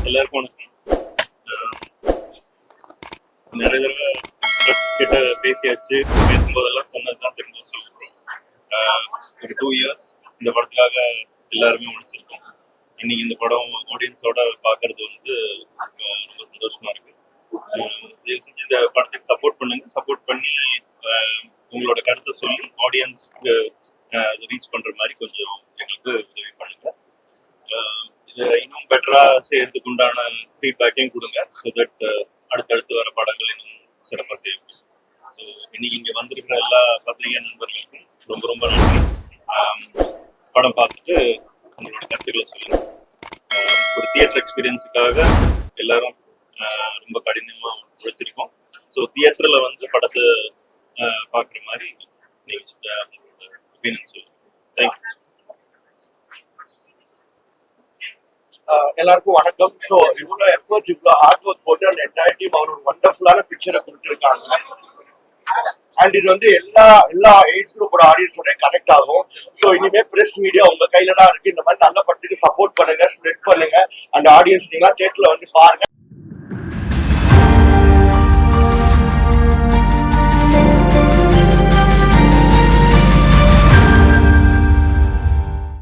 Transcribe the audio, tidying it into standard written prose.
எல்லாருக்கும் வணக்கம். நிறைய தடவை ப்ரெஸ் கிட்ட பேசியாச்சு. பேசும்போதெல்லாம் சொன்னதுதான் திரும்ப சொல்லுவோம். ஒரு 2 years இந்த படத்துக்காக எல்லாருமே முடிச்சிருக்கோம். இன்னைக்கு இந்த படம் ஆடியன்ஸோட பார்க்கறது வந்து ரொம்ப சந்தோஷமா இருக்கு. தயவு செஞ்சு இந்த படத்துக்கு சப்போர்ட் பண்ணுங்க. சப்போர்ட் பண்ணி உங்களோட கருத்தை சொல்லி ஆடியன்ஸ்க்கு ரீச் பண்ற மாதிரி கொஞ்சம் எங்களுக்கு உதவி பண்ணுங்க. இதை இன்னும் பெட்டரா செய்யறதுக்கு உண்டான ஃபீட்பேக்கையும் கொடுங்க. ஸோ தட் அடுத்தடுத்து வர படங்கள் இன்னும் சிறப்பாக செய்ய முடியும். ஸோ இன்னைக்கு இங்கே வந்திருக்கிற எல்லா பத்திரிகை நண்பர்களுக்கும் ரொம்ப ரொம்ப நன்றி. படம் பார்த்துட்டு உங்களோட கருத்துக்களை சொல்லுங்க. ஒரு தியேட்டர் எக்ஸ்பீரியன்ஸுக்காக எல்லாரும் ரொம்ப கடினமா உழைச்சிருக்கோம். ஸோ தியேட்டர்ல வந்து படத்தை பார்க்குற மாதிரி நீங்க உங்களோட ஒப்பீனியன் சொல்லுங்க. தேங்க்யூ. எல்லாருக்கும் வணக்கம். ஸோ இவ்வளோ எஃபர்ட்ஸ், இவ்வளோ ஹார்ட் ஒர்க் போட்டு அந்த என்டையர் டீம் அவர் ஒரு வண்டர்ஃபுல்லான பிக்சரை கொடுத்துருக்காங்க. அண்ட் இது வந்து எல்லா ஏஜ் குரூப்போட ஆடியன்ஸோட கனெக்ட் ஆகும். ஸோ இனிமே பிரஸ் மீடியா உங்க கையில தான் இருக்கு. இந்த மாதிரி நல்ல படத்துக்கு சப்போர்ட் பண்ணுங்க, ஸ்ப்ரெட் பண்ணுங்க. அந்த ஆடியன்ஸ் நீங்களா தியேட்டர்ல வந்து பாருங்க.